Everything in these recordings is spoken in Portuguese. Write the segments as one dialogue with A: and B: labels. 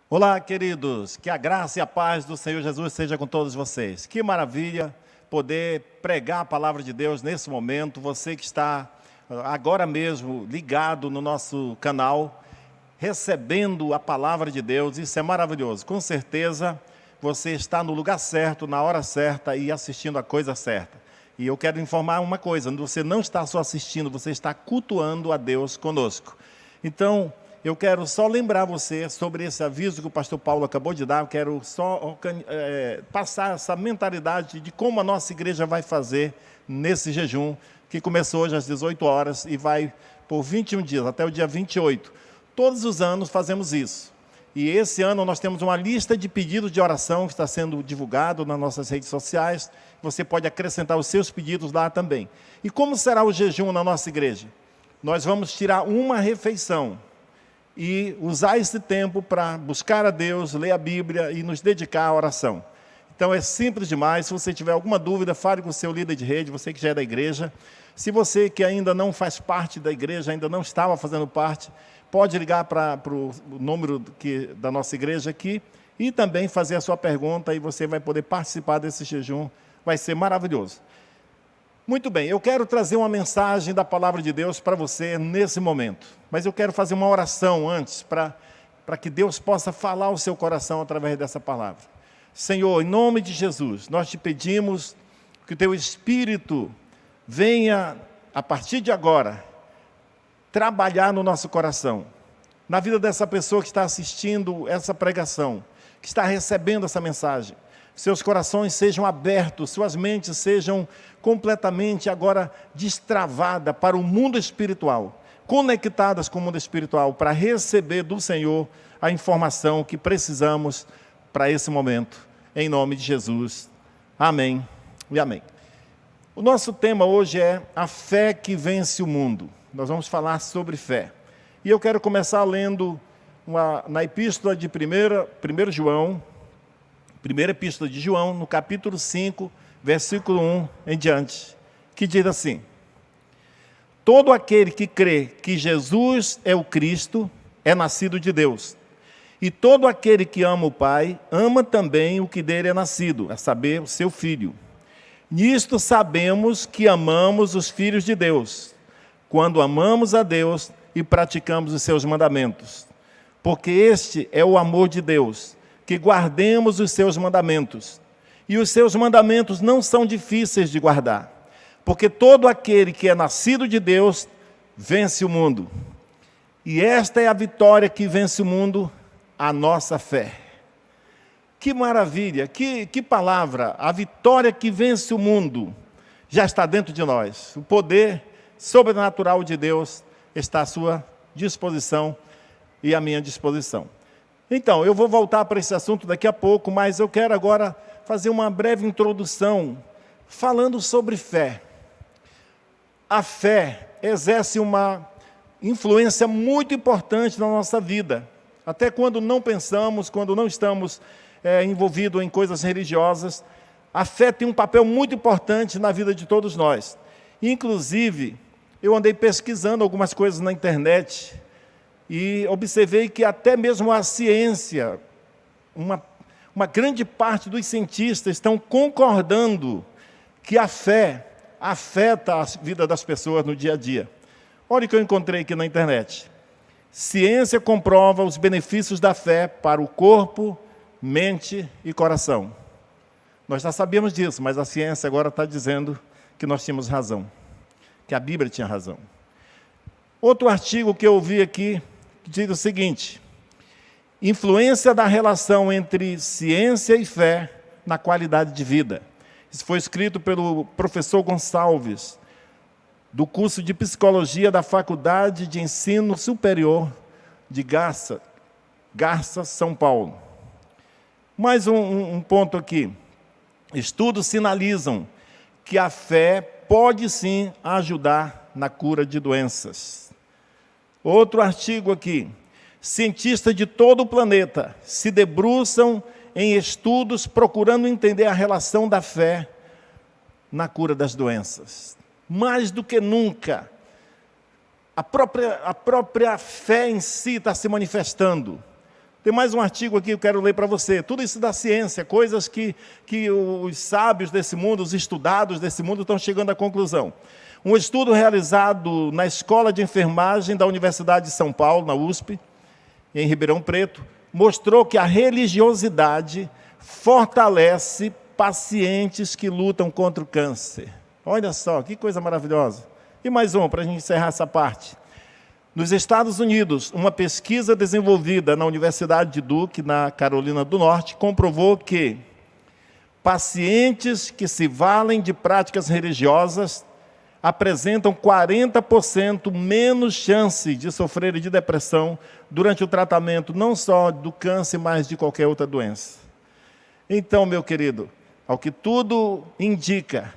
A: Olá, queridos, que a graça e a paz do Senhor Jesus seja com todos vocês. Que maravilha poder pregar a palavra de Deus nesse momento. Você que está agora mesmo ligado no nosso canal, recebendo a palavra de Deus, isso é maravilhoso. Com certeza você está no lugar certo, na hora certa e assistindo a coisa certa. E eu quero informar uma coisa, você não está só assistindo, você está cultuando a Deus conosco. Então, eu quero só lembrar você sobre esse aviso que o pastor Paulo acabou de dar. Eu quero só passar essa mentalidade de como a nossa igreja vai fazer nesse jejum, que começou hoje às 18 horas e vai por 21 dias, até o dia 28. Todos os anos fazemos isso. E esse ano nós temos uma lista de pedidos de oração que está sendo divulgado nas nossas redes sociais. Você pode acrescentar os seus pedidos lá também. E como será o jejum na nossa igreja? Nós vamos tirar uma refeição e usar esse tempo para buscar a Deus, ler a Bíblia e nos dedicar à oração. Então é simples demais. Se você tiver alguma dúvida, fale com o seu líder de rede, você que já é da igreja. Se você que ainda não faz parte da igreja, ainda não estava fazendo parte, pode ligar para o número da nossa igreja aqui e também fazer a sua pergunta e você vai poder participar desse jejum. Vai ser maravilhoso. Muito bem, eu quero trazer uma mensagem da palavra de Deus para você nesse momento. Mas eu quero fazer uma oração antes, para que Deus possa falar ao seu coração através dessa palavra. Senhor, em nome de Jesus, nós te pedimos que o teu Espírito venha, a partir de agora, trabalhar no nosso coração. Na vida dessa pessoa que está assistindo essa pregação, que está recebendo essa mensagem. Seus corações sejam abertos, suas mentes sejam completamente agora destravadas para o mundo espiritual, conectadas com o mundo espiritual, para receber do Senhor a informação que precisamos para esse momento, em nome de Jesus. Amém e amém. O nosso tema hoje é a fé que vence o mundo. Nós vamos falar sobre fé. E eu quero começar lendo na epístola de 1 João, primeira epístola de João, no capítulo 5, versículo 1 em diante, que diz assim: todo aquele que crê que Jesus é o Cristo, é nascido de Deus. E todo aquele que ama o Pai, ama também o que dele é nascido, a saber, o seu Filho. Nisto sabemos que amamos os filhos de Deus, quando amamos a Deus e praticamos os seus mandamentos. Porque este é o amor de Deus, que guardemos os seus mandamentos. E os seus mandamentos não são difíceis de guardar, porque todo aquele que é nascido de Deus vence o mundo. E esta é a vitória que vence o mundo, a nossa fé. Que maravilha, que palavra! A vitória que vence o mundo já está dentro de nós. O poder sobrenatural de Deus está à sua disposição e à minha disposição. Então, eu vou voltar para esse assunto daqui a pouco, mas eu quero agora fazer uma breve introdução falando sobre fé. A fé exerce uma influência muito importante na nossa vida. Até quando não pensamos, quando não estamos envolvidos em coisas religiosas, a fé tem um papel muito importante na vida de todos nós. Inclusive, eu andei pesquisando algumas coisas na internet e observei que até mesmo a ciência, uma grande parte dos cientistas estão concordando que a fé afeta a vida das pessoas no dia a dia. Olha o que eu encontrei aqui na internet. Ciência comprova os benefícios da fé para o corpo, mente e coração. Nós já sabíamos disso, mas a ciência agora está dizendo que nós tínhamos razão, que a Bíblia tinha razão. Outro artigo que eu vi aqui diz o seguinte: influência da relação entre ciência e fé na qualidade de vida. Isso foi escrito pelo professor Gonçalves, do curso de Psicologia da Faculdade de Ensino Superior de Garça, São Paulo. Mais um ponto aqui. Estudos sinalizam que a fé pode sim ajudar na cura de doenças. Outro artigo aqui. Cientistas de todo o planeta se debruçam em estudos procurando entender a relação da fé na cura das doenças. Mais do que nunca, a própria fé em si está se manifestando. Tem mais um artigo aqui que eu quero ler para você. Tudo isso da ciência, coisas que os sábios desse mundo, os estudados desse mundo estão chegando à conclusão. Um estudo realizado na Escola de Enfermagem da Universidade de São Paulo, na USP, em Ribeirão Preto, mostrou que a religiosidade fortalece pacientes que lutam contra o câncer. Olha só, que coisa maravilhosa. E mais um, para a gente encerrar essa parte. Nos Estados Unidos, uma pesquisa desenvolvida na Universidade de Duke, na Carolina do Norte, comprovou que pacientes que se valem de práticas religiosas apresentam 40% menos chance de sofrer de depressão durante o tratamento, não só do câncer, mas de qualquer outra doença. Então, meu querido, ao que tudo indica,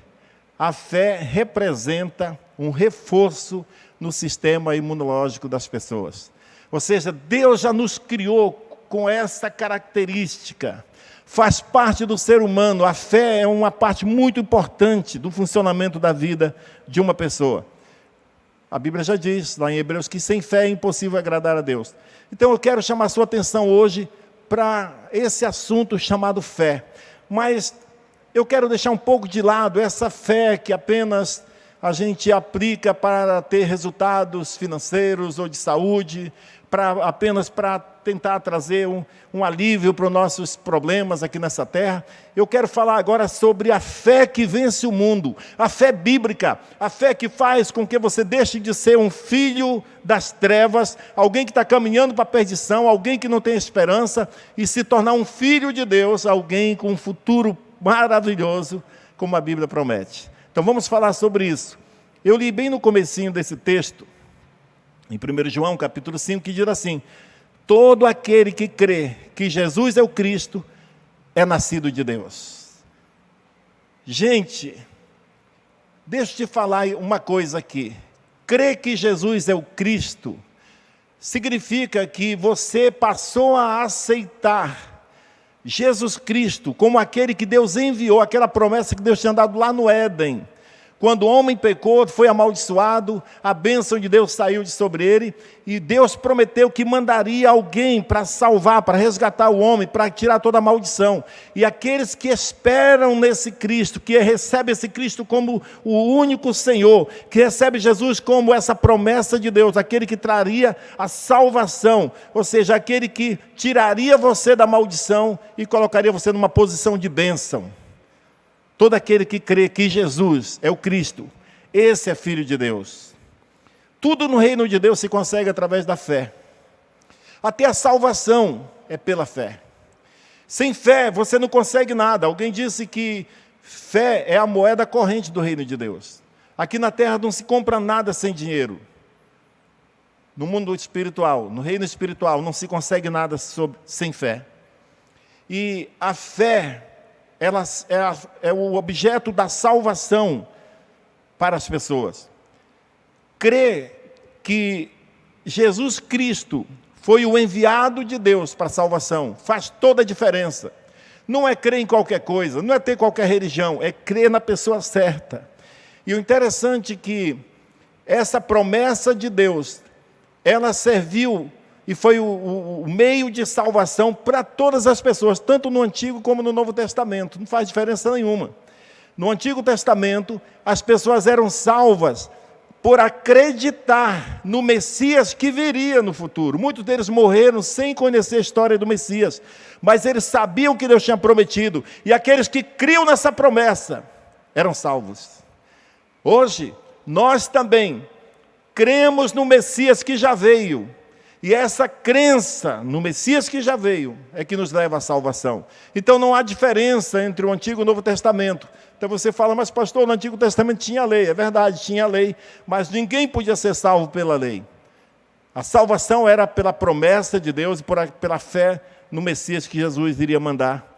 A: a fé representa um reforço no sistema imunológico das pessoas. Ou seja, Deus já nos criou com essa característica. Faz parte do ser humano. A fé é uma parte muito importante do funcionamento da vida de uma pessoa. A Bíblia já diz, lá em Hebreus, que sem fé é impossível agradar a Deus. Então eu quero chamar a sua atenção hoje para esse assunto chamado fé. Mas eu quero deixar um pouco de lado essa fé que apenas a gente aplica para ter resultados financeiros ou de saúde, apenas para tentar trazer um alívio para os nossos problemas aqui nessa terra. Eu quero falar agora sobre a fé que vence o mundo, a fé bíblica, a fé que faz com que você deixe de ser um filho das trevas, alguém que está caminhando para a perdição, alguém que não tem esperança, e se tornar um filho de Deus, alguém com um futuro maravilhoso, como a Bíblia promete. Então vamos falar sobre isso. Eu li bem no comecinho desse texto, em 1 João, capítulo 5, que diz assim: todo aquele que crê que Jesus é o Cristo, é nascido de Deus. Gente, deixa eu te falar uma coisa aqui. Crer que Jesus é o Cristo, significa que você passou a aceitar Jesus Cristo como aquele que Deus enviou, aquela promessa que Deus tinha dado lá no Éden. Quando o homem pecou, foi amaldiçoado, a bênção de Deus saiu de sobre ele, e Deus prometeu que mandaria alguém para salvar, para resgatar o homem, para tirar toda a maldição. E aqueles que esperam nesse Cristo, que recebem esse Cristo como o único Senhor, que recebe Jesus como essa promessa de Deus, aquele que traria a salvação, ou seja, aquele que tiraria você da maldição e colocaria você numa posição de bênção. Todo aquele que crê que Jesus é o Cristo, esse é filho de Deus. Tudo no reino de Deus se consegue através da fé. Até a salvação é pela fé. Sem fé você não consegue nada. Alguém disse que fé é a moeda corrente do reino de Deus. Aqui na terra não se compra nada sem dinheiro. No mundo espiritual, no reino espiritual, não se consegue nada sem fé. E a fé, ela é o objeto da salvação para as pessoas. Crer que Jesus Cristo foi o enviado de Deus para a salvação faz toda a diferença. Não é crer em qualquer coisa, não é ter qualquer religião, é crer na pessoa certa. E o interessante é que essa promessa de Deus, ela serviu e foi o meio de salvação para todas as pessoas, tanto no Antigo como no Novo Testamento. Não faz diferença nenhuma. No Antigo Testamento, as pessoas eram salvas por acreditar no Messias que viria no futuro. Muitos deles morreram sem conhecer a história do Messias, mas eles sabiam que Deus tinha prometido, e aqueles que criam nessa promessa eram salvos. Hoje, nós também cremos no Messias que já veio, e essa crença no Messias que já veio é que nos leva à salvação. Então não há diferença entre o Antigo e o Novo Testamento. Então você fala, mas pastor, no Antigo Testamento tinha lei. É verdade, tinha lei, mas ninguém podia ser salvo pela lei. A salvação era pela promessa de Deus e pela fé no Messias que Jesus iria mandar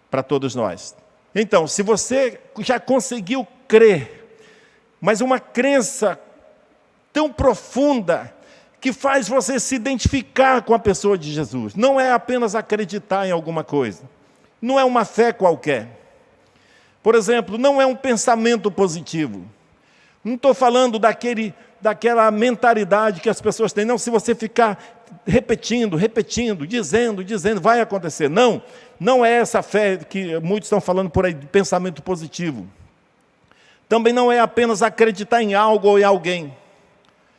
A: para todos nós. Então, se você já conseguiu crer, mas uma crença tão profunda que faz você se identificar com a pessoa de Jesus. Não é apenas acreditar em alguma coisa. Não é uma fé qualquer. Por exemplo, não é um pensamento positivo. Não estou falando daquele daquela mentalidade que as pessoas têm. Não, se você ficar repetindo, dizendo, vai acontecer. Não, não é essa fé que muitos estão falando por aí, de pensamento positivo. Também não é apenas acreditar em algo ou em alguém.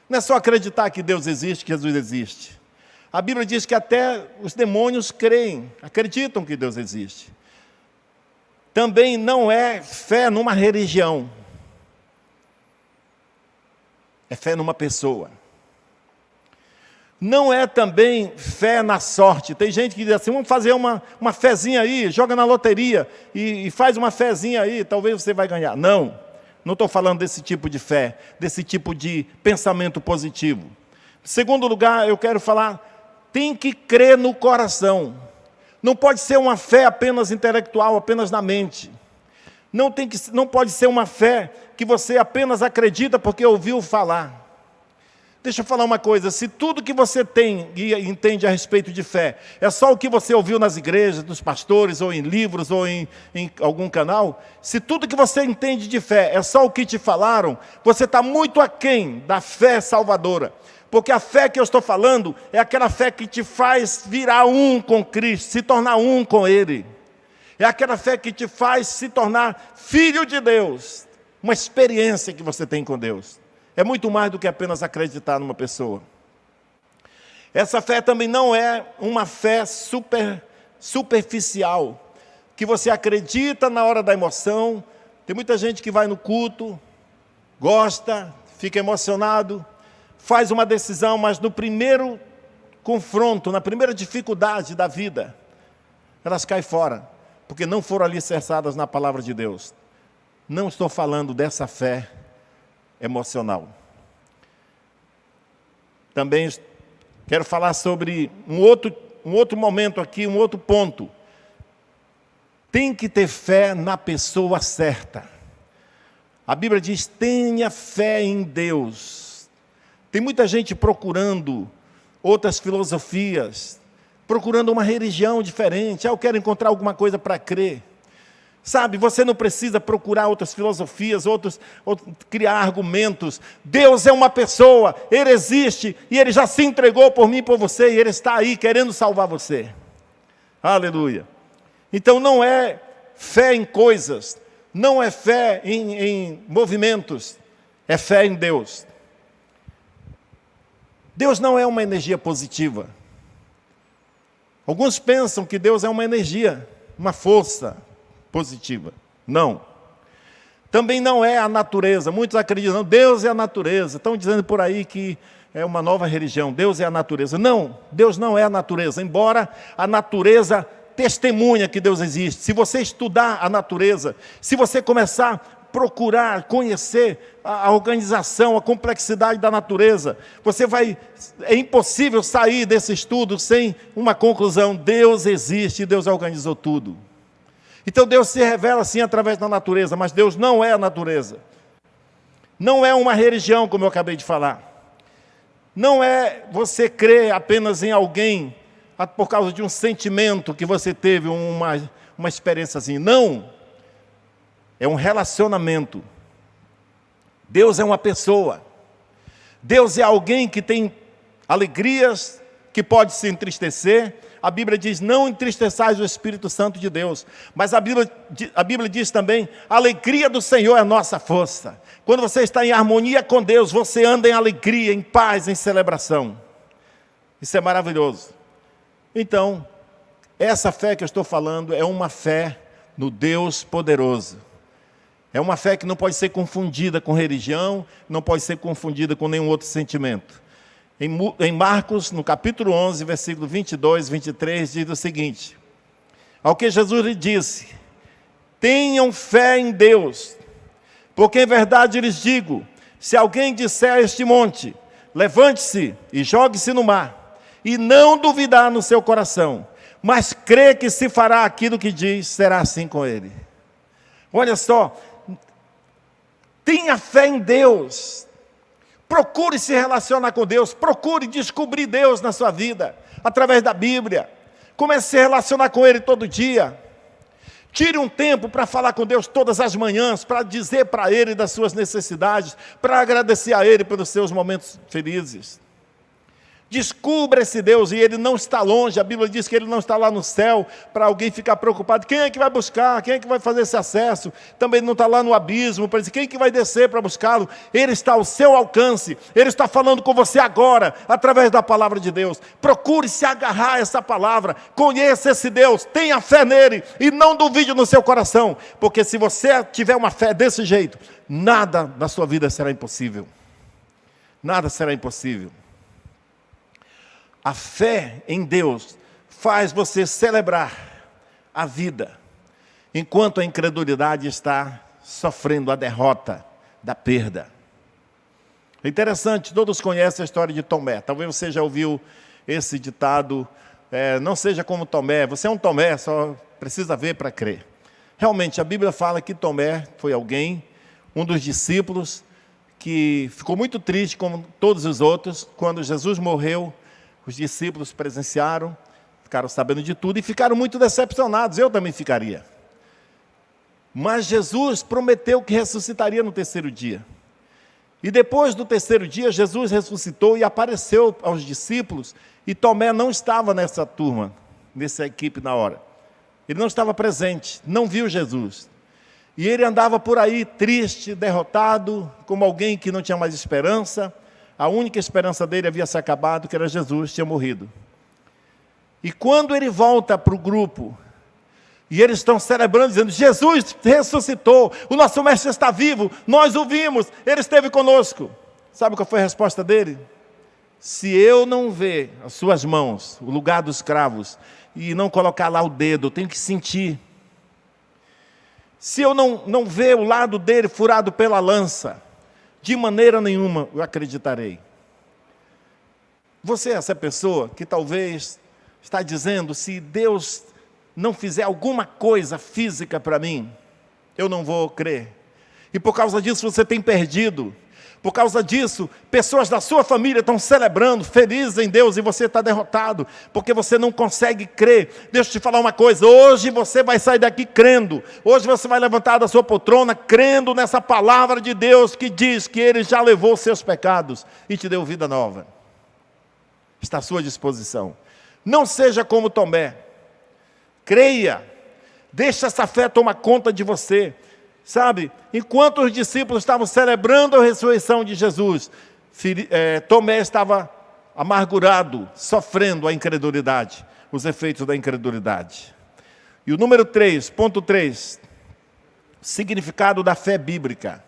A: Não é só acreditar que Deus existe, que Jesus existe. A Bíblia diz que até os demônios creem, acreditam que Deus existe. Também não é fé numa religião. É fé numa pessoa. Não é também fé na sorte. Tem gente que diz assim, vamos fazer uma fezinha aí, joga na loteria e faz uma fezinha aí, talvez você vai ganhar. Não estou falando desse tipo de fé, desse tipo de pensamento positivo. Em segundo lugar, eu quero falar, tem que crer no coração. Não pode ser uma fé apenas intelectual, apenas na mente. Não pode ser uma fé que você apenas acredita porque ouviu falar. Deixa eu falar uma coisa, se tudo que você tem e entende a respeito de fé é só o que você ouviu nas igrejas, dos pastores, ou em livros, ou em algum canal, se tudo que você entende de fé é só o que te falaram, você está muito aquém da fé salvadora. Porque a fé que eu estou falando é aquela fé que te faz virar um com Cristo, se tornar um com Ele. É aquela fé que te faz se tornar filho de Deus. Uma experiência que você tem com Deus. É muito mais do que apenas acreditar numa pessoa. Essa fé também não é uma fé superficial, que você acredita na hora da emoção. Tem muita gente que vai no culto, gosta, fica emocionado, faz uma decisão, mas no primeiro confronto, na primeira dificuldade da vida, elas caem fora, porque não foram alicerçadas na palavra de Deus. Não estou falando dessa fé emocional. Também quero falar sobre um outro momento aqui, um outro ponto. Tem que ter fé na pessoa certa. A Bíblia diz, tenha fé em Deus. Tem muita gente procurando outras filosofias, procurando uma religião diferente. Eu quero encontrar alguma coisa para crer. Sabe, você não precisa procurar outras filosofias, criar argumentos. Deus é uma pessoa, Ele existe, e Ele já se entregou por mim e por você, e Ele está aí querendo salvar você. Aleluia. Então não é fé em coisas, não é fé em movimentos, é fé em Deus. Deus não é uma energia positiva. Alguns pensam que Deus é uma energia, uma força positiva. Não. Também não é a natureza. Muitos acreditam, Deus é a natureza. Estão dizendo por aí que é uma nova religião. Deus é a natureza. Não, Deus não é a natureza. Embora a natureza testemunha que Deus existe. Se você estudar a natureza, se você começar a procurar, conhecer a organização, a complexidade da natureza, é impossível sair desse estudo sem uma conclusão. Deus existe e Deus organizou tudo. Então Deus se revela assim através da natureza, mas Deus não é a natureza. Não é uma religião, como eu acabei de falar. Não é você crer apenas em alguém por causa de um sentimento que você teve, uma experiência assim. Não. É um relacionamento. Deus é uma pessoa. Deus é alguém que tem alegrias, que pode se entristecer. A Bíblia diz, não entristeçais o Espírito Santo de Deus. Mas a Bíblia diz também, a alegria do Senhor é a nossa força. Quando você está em harmonia com Deus, você anda em alegria, em paz, em celebração. Isso é maravilhoso. Então, essa fé que eu estou falando é uma fé no Deus poderoso. É uma fé que não pode ser confundida com religião, não pode ser confundida com nenhum outro sentimento. Em Marcos, no capítulo 11, versículo 22, 23, diz o seguinte: ao que Jesus lhe disse, tenham fé em Deus, porque em verdade lhes digo, se alguém disser a este monte, levante-se e jogue-se no mar, e não duvidar no seu coração, mas crê que se fará aquilo que diz, será assim com ele. Olha só, tenha fé em Deus. Procure se relacionar com Deus, procure descobrir Deus na sua vida, através da Bíblia. Comece a se relacionar com Ele todo dia. Tire um tempo para falar com Deus todas as manhãs, para dizer para Ele das suas necessidades, para agradecer a Ele pelos seus momentos felizes. Descubra esse Deus, e Ele não está longe. A Bíblia diz que Ele não está lá no céu para alguém ficar preocupado. Quem é que vai buscar? Quem é que vai fazer esse acesso? Também não está lá no abismo para dizer quem é que vai descer para buscá-lo. Ele está ao seu alcance. Ele está falando com você agora, através da palavra de Deus. Procure se agarrar a essa palavra. Conheça esse Deus, tenha fé nele e não duvide no seu coração. Porque se você tiver uma fé desse jeito, nada na sua vida será impossível. Nada será impossível. A fé em Deus faz você celebrar a vida, enquanto a incredulidade está sofrendo a derrota da perda. É interessante, todos conhecem a história de Tomé. Talvez você já ouviu esse ditado, não seja como Tomé. Você é um Tomé, só precisa ver para crer. Realmente, a Bíblia fala que Tomé foi alguém, um dos discípulos, que ficou muito triste, como todos os outros, quando Jesus morreu. Os discípulos presenciaram, ficaram sabendo de tudo e ficaram muito decepcionados. Eu também ficaria. Mas Jesus prometeu que ressuscitaria no terceiro dia. E depois do terceiro dia, Jesus ressuscitou e apareceu aos discípulos. E Tomé não estava nessa turma, nessa equipe na hora. Ele não estava presente, não viu Jesus. E ele andava por aí triste, derrotado, como alguém que não tinha mais esperança. A única esperança dele havia se acabado, que era Jesus, tinha morrido. E quando ele volta para o grupo, e eles estão celebrando, dizendo, Jesus ressuscitou, o nosso mestre está vivo, nós o vimos, ele esteve conosco. Sabe qual foi a resposta dele? Se eu não ver as suas mãos, o lugar dos cravos, e não colocar lá o dedo, eu tenho que sentir. Se eu não ver o lado dele furado pela lança, de maneira nenhuma eu acreditarei. Você é essa pessoa que talvez está dizendo, se Deus não fizer alguma coisa física para mim, eu não vou crer. E por causa disso você tem perdido. Por causa disso, pessoas da sua família estão celebrando, felizes em Deus, e você está derrotado, porque você não consegue crer. Deixa eu te falar uma coisa, hoje você vai sair daqui crendo. Hoje você vai levantar da sua poltrona, crendo nessa palavra de Deus, que diz que Ele já levou os seus pecados e te deu vida nova. Está à sua disposição. Não seja como Tomé. Creia. Deixa essa fé tomar conta de você. Sabe, enquanto os discípulos estavam celebrando a ressurreição de Jesus, Tomé estava amargurado, sofrendo a incredulidade, os efeitos da incredulidade. E o número 3, ponto 3, significado da fé bíblica.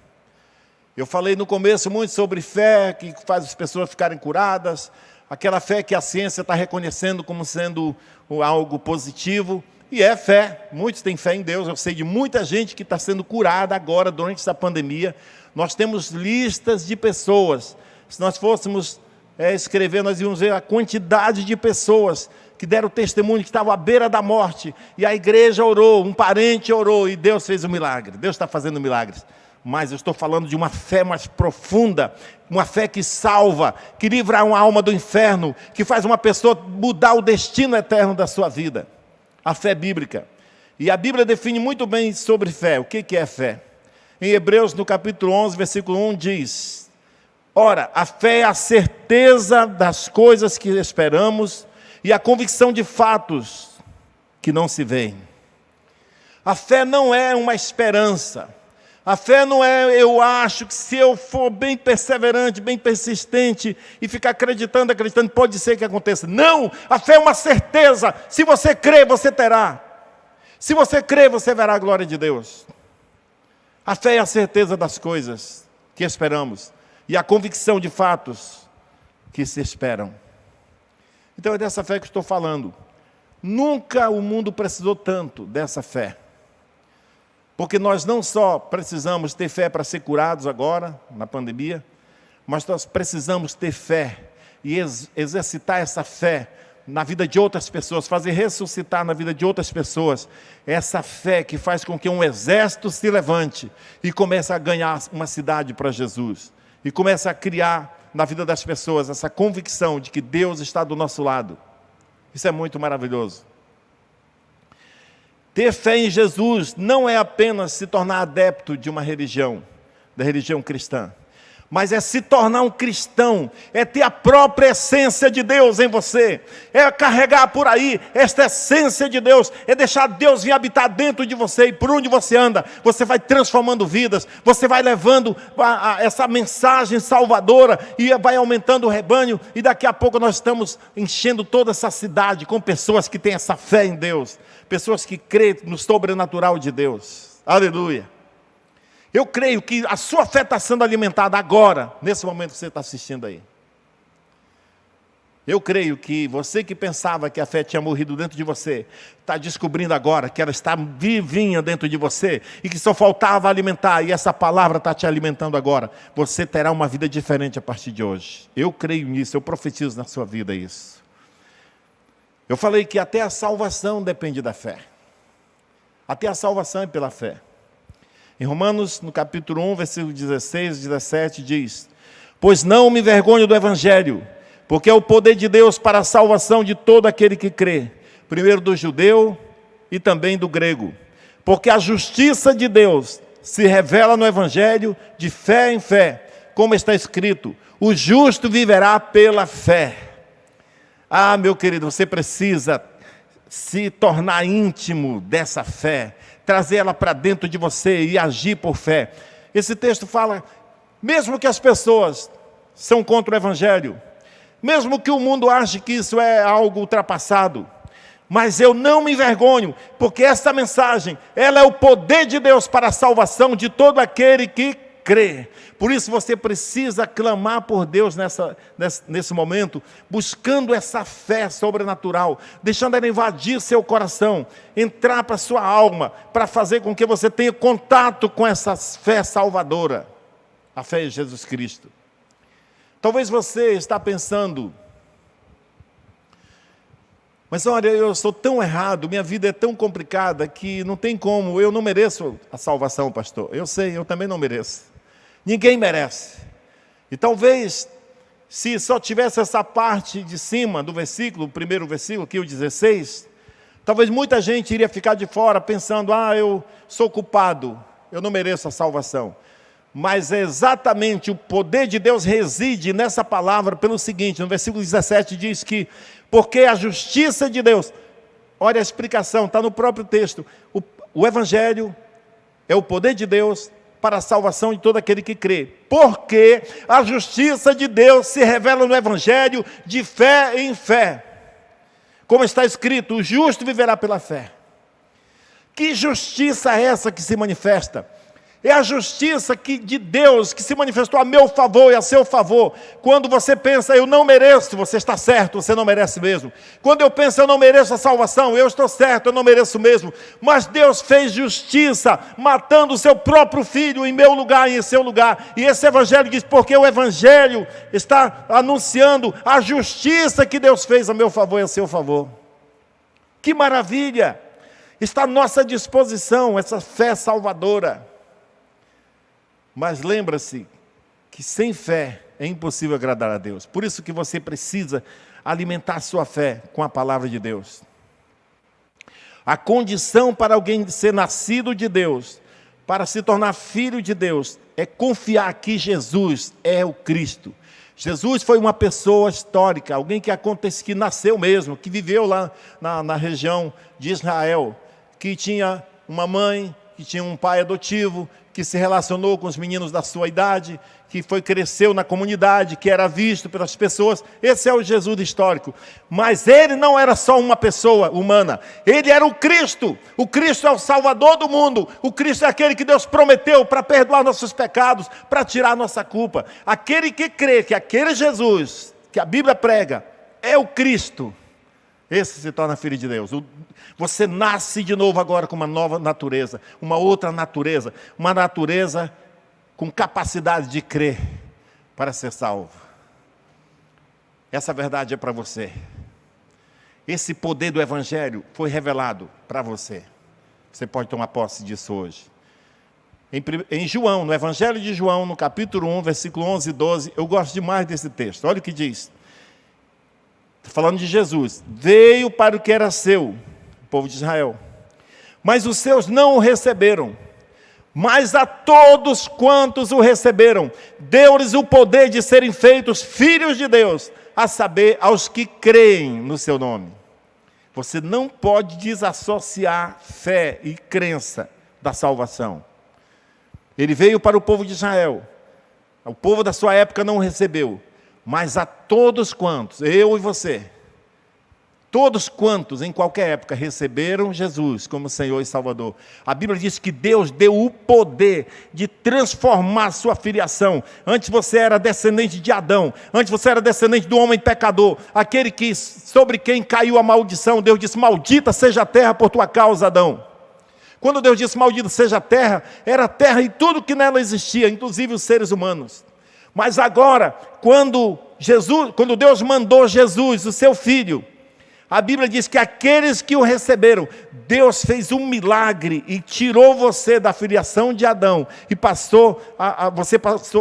A: Eu falei no começo muito sobre fé, que faz as pessoas ficarem curadas, aquela fé que a ciência está reconhecendo como sendo algo positivo. E é fé, muitos têm fé em Deus. Eu sei de muita gente que está sendo curada agora, durante essa pandemia. Nós temos listas de pessoas. Se nós fôssemos escrever, nós íamos ver a quantidade de pessoas que deram testemunho, que estavam à beira da morte. E a igreja orou, um parente orou, e Deus fez um milagre. Deus está fazendo milagres. Mas eu estou falando de uma fé mais profunda, uma fé que salva, que livra uma alma do inferno, que faz uma pessoa mudar o destino eterno da sua vida. A fé bíblica. E a Bíblia define muito bem sobre fé. O que é fé? Em Hebreus, no capítulo 11, versículo 1, diz: ora, a fé é a certeza das coisas que esperamos e a convicção de fatos que não se veem. A fé não é uma esperança. A fé não é, eu acho que se eu for bem perseverante, bem persistente e ficar acreditando, pode ser que aconteça. Não, a fé é uma certeza. Se você crer, você terá. Se você crer, você verá a glória de Deus. A fé é a certeza das coisas que esperamos e a convicção de fatos que se esperam. Então é dessa fé que estou falando. Nunca o mundo precisou tanto dessa fé. Porque nós não só precisamos ter fé para ser curados agora, na pandemia, mas nós precisamos ter fé e exercitar essa fé na vida de outras pessoas, fazer ressuscitar na vida de outras pessoas, essa fé que faz com que um exército se levante e comece a ganhar uma cidade para Jesus, e comece a criar na vida das pessoas essa convicção de que Deus está do nosso lado. Isso é muito maravilhoso. Ter fé em Jesus não é apenas se tornar adepto de uma religião, da religião cristã, mas é se tornar um cristão, é ter a própria essência de Deus em você, é carregar por aí esta essência de Deus, é deixar Deus vir habitar dentro de você, e por onde você anda, você vai transformando vidas, você vai levando essa mensagem salvadora, e vai aumentando o rebanho, e daqui a pouco nós estamos enchendo toda essa cidade com pessoas que têm essa fé em Deus, pessoas que creem no sobrenatural de Deus. Aleluia. Eu creio que a sua fé está sendo alimentada agora, nesse momento que você está assistindo aí. Eu creio que você que pensava que a fé tinha morrido dentro de você, está descobrindo agora que ela está vivinha dentro de você, e que só faltava alimentar, e essa palavra está te alimentando agora. Você terá uma vida diferente a partir de hoje. Eu creio nisso, eu profetizo na sua vida isso. Eu falei que até a salvação depende da fé. Até a salvação é pela fé. Em Romanos, no capítulo 1, versículo 16 e 17, diz: pois não me envergonho do Evangelho, porque é o poder de Deus para a salvação de todo aquele que crê, primeiro do judeu e também do grego. Porque a justiça de Deus se revela no Evangelho de fé em fé, como está escrito: o justo viverá pela fé. Ah, meu querido, você precisa se tornar íntimo dessa fé, trazer ela para dentro de você e agir por fé. Esse texto fala, mesmo que as pessoas são contra o Evangelho, mesmo que o mundo ache que isso é algo ultrapassado, mas eu não me envergonho, porque essa mensagem, ela é o poder de Deus para a salvação de todo aquele que crê. Por isso você precisa clamar por Deus nesse momento, buscando essa fé sobrenatural, deixando ela invadir seu coração, entrar para sua alma, para fazer com que você tenha contato com essa fé salvadora, a fé em Jesus Cristo. Talvez você está pensando, mas olha, eu sou tão errado, minha vida é tão complicada que não tem como, eu não mereço a salvação, pastor. Eu sei, eu também não mereço. Ninguém merece. E talvez, se só tivesse essa parte de cima do versículo, o primeiro versículo, aqui o 16, talvez muita gente iria ficar de fora pensando, eu sou culpado, eu não mereço a salvação. Mas é exatamente o poder de Deus reside nessa palavra pelo seguinte, no versículo 17 diz que, porque a justiça de Deus, olha a explicação, está no próprio texto, o Evangelho é o poder de Deus para a salvação de todo aquele que crê. Porque a justiça de Deus se revela no Evangelho de fé em fé. Como está escrito, o justo viverá pela fé. Que justiça é essa que se manifesta? É a justiça de Deus que se manifestou a meu favor e a seu favor. Quando você pensa, eu não mereço, você está certo, você não merece mesmo. Quando eu penso, eu não mereço a salvação, eu estou certo, eu não mereço mesmo. Mas Deus fez justiça, matando o seu próprio filho em meu lugar e em seu lugar. E esse Evangelho diz, porque o Evangelho está anunciando a justiça que Deus fez a meu favor e a seu favor. Que maravilha! Está à nossa disposição essa fé salvadora. Mas lembra-se que sem fé é impossível agradar a Deus. Por isso que você precisa alimentar a sua fé com a palavra de Deus. A condição para alguém ser nascido de Deus, para se tornar filho de Deus, é confiar que Jesus é o Cristo. Jesus foi uma pessoa histórica, alguém que nasceu mesmo, que viveu lá na região de Israel, que tinha uma mãe, que tinha um pai adotivo, que se relacionou com os meninos da sua idade, que cresceu na comunidade, que era visto pelas pessoas. Esse é o Jesus histórico. Mas ele não era só uma pessoa humana. Ele era o Cristo. O Cristo é o Salvador do mundo. O Cristo é aquele que Deus prometeu para perdoar nossos pecados, para tirar a nossa culpa. Aquele que crê que aquele Jesus que a Bíblia prega é o Cristo, esse se torna filho de Deus. Você nasce de novo agora com uma nova natureza, uma outra natureza, uma natureza com capacidade de crer para ser salvo. Essa verdade é para você. Esse poder do Evangelho foi revelado para você. Você pode tomar posse disso hoje. Em João, no Evangelho de João, no capítulo 1, versículo 11 e 12, eu gosto demais desse texto. Olha o que diz. Falando de Jesus, veio para o que era seu, o povo de Israel, mas os seus não o receberam. Mas a todos quantos o receberam, deu-lhes o poder de serem feitos filhos de Deus, a saber, aos que creem no seu nome. Você não pode desassociar fé e crença da salvação. Ele veio para o povo de Israel. O povo da sua época não o recebeu. Mas a todos quantos, eu e você, todos quantos em qualquer época receberam Jesus como Senhor e Salvador, a Bíblia diz que Deus deu o poder de transformar sua filiação. Antes você era descendente de Adão, antes você era descendente do homem pecador, aquele sobre quem caiu a maldição. Deus disse: maldita seja a terra por tua causa, Adão. Quando Deus disse maldita seja a terra, era a terra e tudo que nela existia, inclusive os seres humanos. Mas agora, quando Deus mandou Jesus, o seu Filho, a Bíblia diz que aqueles que o receberam, Deus fez um milagre e tirou você da filiação de Adão e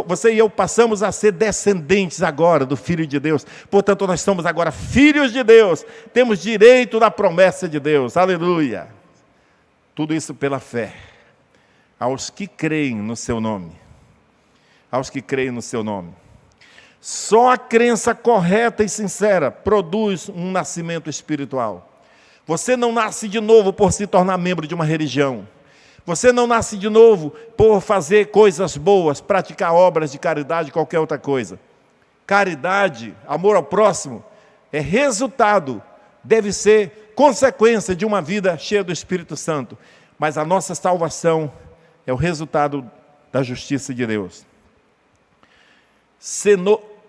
A: você e eu passamos a ser descendentes agora do Filho de Deus. Portanto, nós somos agora filhos de Deus, temos direito da promessa de Deus. Aleluia! Tudo isso pela fé, aos que creem no seu nome. Aos que creem no seu nome. Só a crença correta e sincera produz um nascimento espiritual. Você não nasce de novo por se tornar membro de uma religião. Você não nasce de novo por fazer coisas boas, praticar obras de caridade, qualquer outra coisa. Caridade, amor ao próximo, é resultado, deve ser consequência de uma vida cheia do Espírito Santo. Mas a nossa salvação é o resultado da justiça de Deus.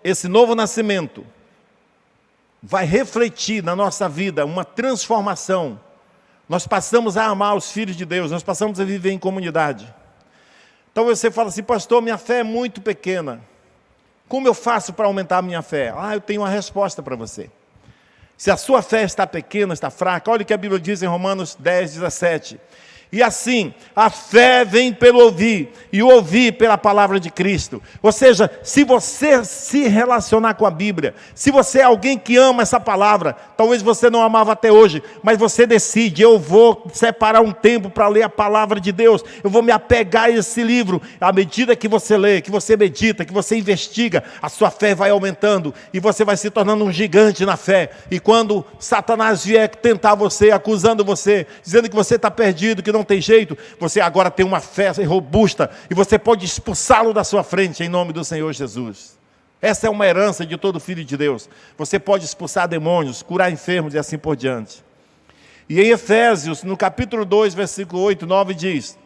A: Esse novo nascimento vai refletir na nossa vida uma transformação. Nós passamos a amar os filhos de Deus, nós passamos a viver em comunidade. Então você fala assim: pastor, minha fé é muito pequena. Como eu faço para aumentar a minha fé? Eu tenho uma resposta para você. Se a sua fé está pequena, está fraca, olha o que a Bíblia diz em Romanos 10, 17. E assim, a fé vem pelo ouvir, e o ouvir pela palavra de Cristo. Ou seja, se você se relacionar com a Bíblia, se você é alguém que ama essa palavra, talvez você não amava até hoje, mas você decide: eu vou separar um tempo para ler a palavra de Deus, eu vou me apegar a esse livro. À medida que você lê, que você medita, que você investiga, a sua fé vai aumentando, e você vai se tornando um gigante na fé. E quando Satanás vier tentar você, acusando você, dizendo que você está perdido, que não tem jeito, você agora tem uma fé robusta e você pode expulsá-lo da sua frente em nome do Senhor Jesus. Essa é uma herança de todo filho de Deus. Você pode expulsar demônios, curar enfermos e assim por diante. E em Efésios, no capítulo 2, versículo 8, 9 diz: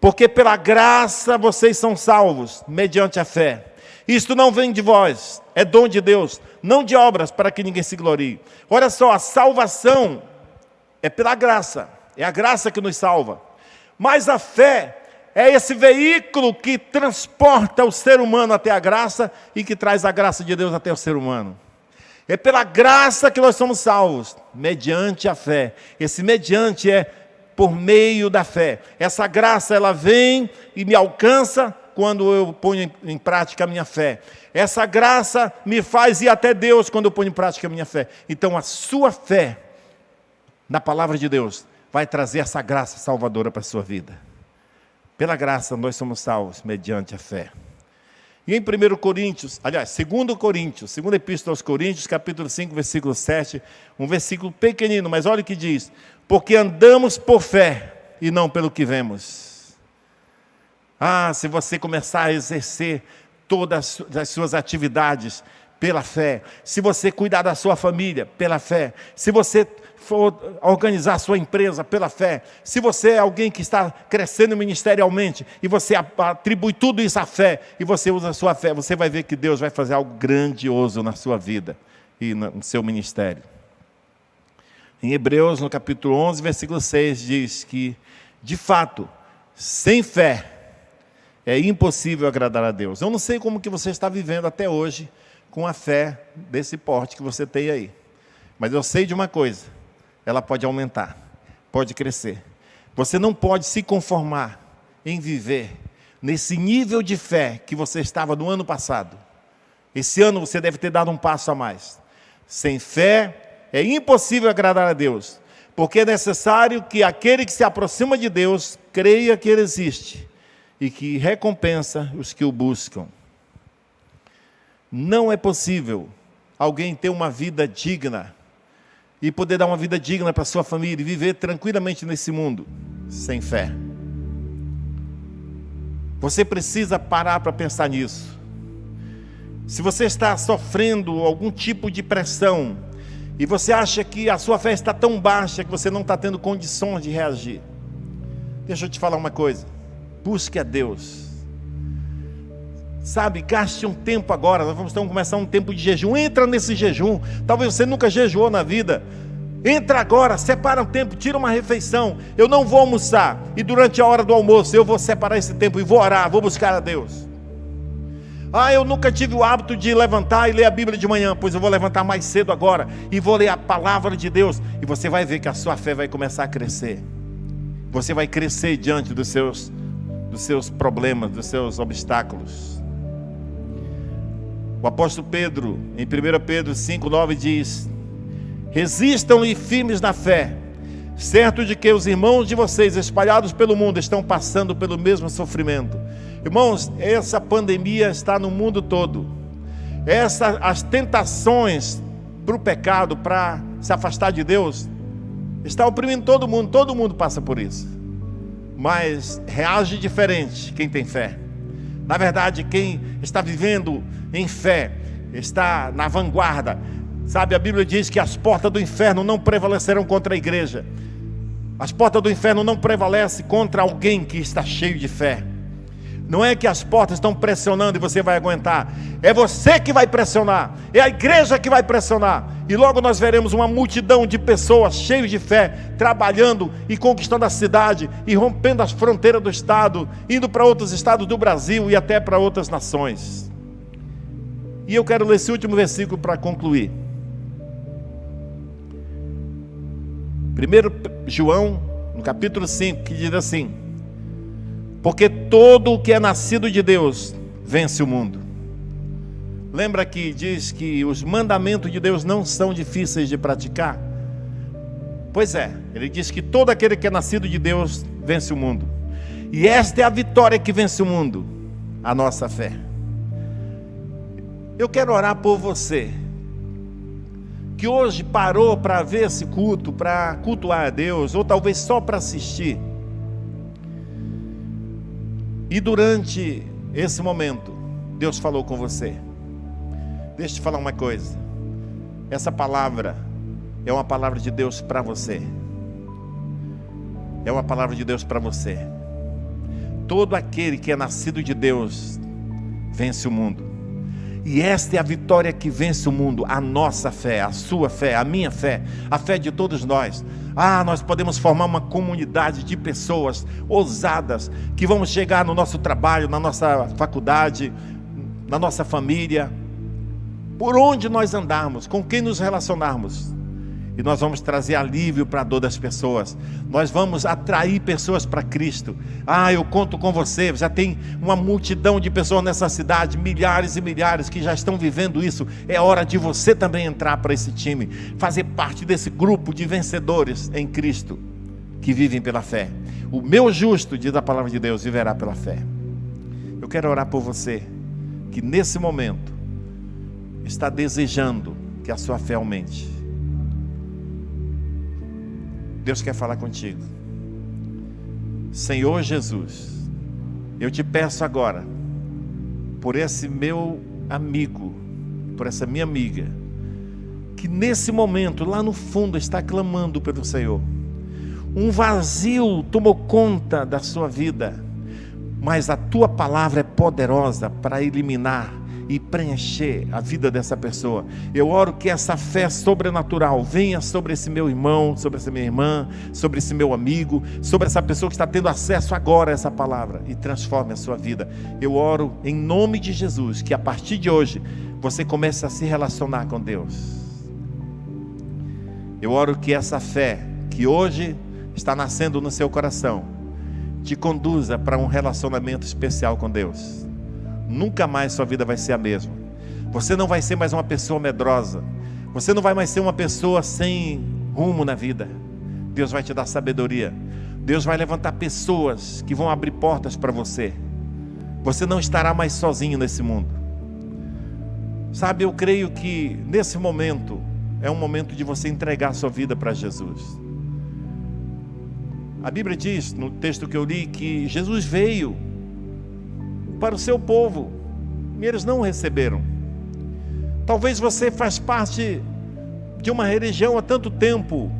A: porque pela graça vocês são salvos, mediante a fé. Isto não vem de vós, é dom de Deus, não de obras para que ninguém se glorie. Olha só, a salvação é pela graça. É a graça que nos salva. Mas a fé é esse veículo que transporta o ser humano até a graça e que traz a graça de Deus até o ser humano. É pela graça que nós somos salvos, mediante a fé. Esse mediante é por meio da fé. Essa graça, ela vem e me alcança quando eu ponho em prática a minha fé. Essa graça me faz ir até Deus quando eu ponho em prática a minha fé. Então a sua fé na palavra de Deus vai trazer essa graça salvadora para a sua vida. Pela graça nós somos salvos mediante a fé. E em 1 Coríntios, aliás, 2 Coríntios, segunda epístola aos Coríntios, capítulo 5, versículo 7, um versículo pequenino, mas olha o que diz: porque andamos por fé e não pelo que vemos. Se você começar a exercer todas as suas atividades pela fé, se você cuidar da sua família pela fé, se você for organizar a sua empresa pela fé, se você é alguém que está crescendo ministerialmente e você atribui tudo isso à fé e você usa a sua fé, você vai ver que Deus vai fazer algo grandioso na sua vida e no seu ministério. Em Hebreus, no capítulo 11, versículo 6, diz que, de fato, sem fé é impossível agradar a Deus. Eu não sei como que você está vivendo até hoje com a fé desse porte que você tem aí, mas eu sei de uma coisa: ela pode aumentar, pode crescer. Você não pode se conformar em viver nesse nível de fé que você estava no ano passado. Esse ano você deve ter dado um passo a mais. Sem fé é impossível agradar a Deus, Porque é necessário que aquele que se aproxima de Deus creia que Ele existe e que recompensa os que o buscam. Não é possível alguém ter uma vida digna e poder dar uma vida digna para a sua família e viver tranquilamente nesse mundo sem fé. Você precisa parar para pensar nisso. Se você está sofrendo algum tipo de pressão e você acha que a sua fé está tão baixa que você não está tendo condições de reagir, deixa eu te falar uma coisa: busque a Deus. Sabe, gaste um tempo agora. Nós vamos começar um tempo de jejum. Entra nesse jejum. Talvez você nunca jejuou na vida. Entra agora, separa um tempo, tira uma refeição. Eu não vou almoçar, e durante a hora do almoço eu vou separar esse tempo e vou orar, vou buscar a Deus. Eu nunca tive o hábito de levantar e ler a Bíblia de manhã. Pois eu vou levantar mais cedo agora e vou ler a palavra de Deus. E você vai ver que a sua fé vai começar a crescer. Você vai crescer diante dos seus problemas, dos seus obstáculos. O apóstolo Pedro, em 1 Pedro 5,9 diz: resistam-lhe firmes na fé, certo de que os irmãos de vocês espalhados pelo mundo estão passando pelo mesmo sofrimento. Irmãos, essa pandemia está no mundo todo. As tentações para o pecado, para se afastar de Deus, está oprimindo todo mundo passa por isso. Mas reage diferente quem tem fé. Na verdade, quem está vivendo em fé está na vanguarda. Sabe, a Bíblia diz que as portas do inferno não prevalecerão contra a igreja. As portas do inferno não prevalecem contra alguém que está cheio de fé. Não é que as portas estão pressionando e você vai aguentar. É você que vai pressionar. É a igreja que vai pressionar. E logo nós veremos uma multidão de pessoas cheias de fé, trabalhando e conquistando a cidade, e rompendo as fronteiras do estado, indo para outros estados do Brasil e até para outras nações. E eu quero ler esse último versículo para concluir. 1 João, no capítulo 5, que diz assim: porque todo o que é nascido de Deus vence o mundo. Lembra que diz que os mandamentos de Deus não são difíceis de praticar? Pois é, ele diz que todo aquele que é nascido de Deus vence o mundo. E esta é a vitória que vence o mundo: a nossa fé. Eu quero orar por você que hoje parou para ver esse culto, para cultuar a Deus, ou talvez só para assistir. E durante esse momento, Deus falou com você. Deixa eu te falar uma coisa. Essa palavra é uma palavra de Deus para você. É uma palavra de Deus para você. Todo aquele que é nascido de Deus vence o mundo. E esta é a vitória que vence o mundo: a nossa fé, a sua fé, a minha fé, a fé de todos nós. Nós podemos formar uma comunidade de pessoas ousadas, que vamos chegar no nosso trabalho, na nossa faculdade, na nossa família, por onde nós andarmos, com quem nos relacionarmos, e nós vamos trazer alívio para a dor das pessoas. Nós vamos atrair pessoas para Cristo. Eu conto com você. Já tem uma multidão de pessoas nessa cidade, milhares e milhares que já estão vivendo isso. É hora de você também entrar para esse time, fazer parte desse grupo de vencedores em Cristo, que vivem pela fé. O meu justo, diz a palavra de Deus, viverá pela fé. Eu quero orar por você que nesse momento está desejando que a sua fé aumente. Deus quer falar contigo. Senhor Jesus, eu te peço agora, por esse meu amigo, por essa minha amiga, que nesse momento, lá no fundo, está clamando pelo Senhor. Um vazio tomou conta da sua vida, mas a tua palavra é poderosa para eliminar e preencher a vida dessa pessoa. Eu oro que essa fé sobrenatural venha sobre esse meu irmão, sobre essa minha irmã, sobre esse meu amigo, sobre essa pessoa que está tendo acesso agora a essa palavra, e transforme a sua vida. Eu oro em nome de Jesus, que a partir de hoje você comece a se relacionar com Deus. Eu oro que essa fé que hoje está nascendo no seu coração te conduza para um relacionamento especial com Deus. Nunca mais sua vida vai ser a mesma. Você não vai ser mais uma pessoa medrosa. Você não vai mais ser uma pessoa sem rumo na vida. Deus vai te dar sabedoria. Deus vai levantar pessoas que vão abrir portas para você. Você não estará mais sozinho nesse mundo. Sabe, eu creio que nesse momento é um momento de você entregar a sua vida para Jesus. A Bíblia diz, no texto que eu li, que Jesus veio para o seu povo e eles não o receberam. Talvez você faz parte de uma religião há tanto tempo,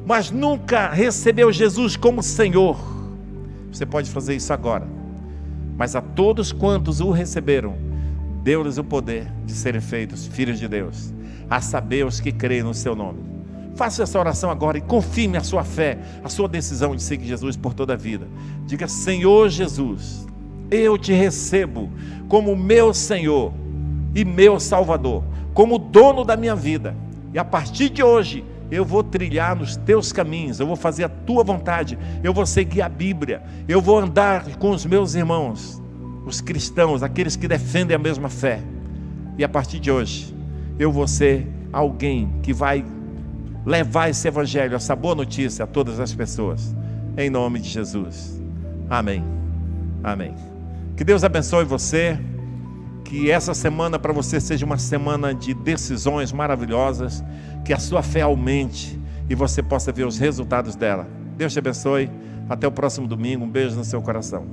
A: mas nunca recebeu Jesus como Senhor. Você pode fazer isso agora. Mas a todos quantos o receberam, deu-lhes o poder de serem feitos filhos de Deus, a saber, os que creem no seu nome. Faça essa oração agora e confirme a sua fé, a sua decisão de seguir Jesus por toda a vida. Diga: Senhor Jesus, eu te recebo como meu Senhor e meu Salvador, como dono da minha vida. E a partir de hoje, eu vou trilhar nos teus caminhos, eu vou fazer a tua vontade, eu vou seguir a Bíblia, eu vou andar com os meus irmãos, os cristãos, aqueles que defendem a mesma fé. E a partir de hoje, eu vou ser alguém que vai levar esse evangelho, essa boa notícia a todas as pessoas, em nome de Jesus. Amém. Amém. Que Deus abençoe você, que essa semana para você seja uma semana de decisões maravilhosas, que a sua fé aumente e você possa ver os resultados dela. Deus te abençoe, até o próximo domingo, um beijo no seu coração.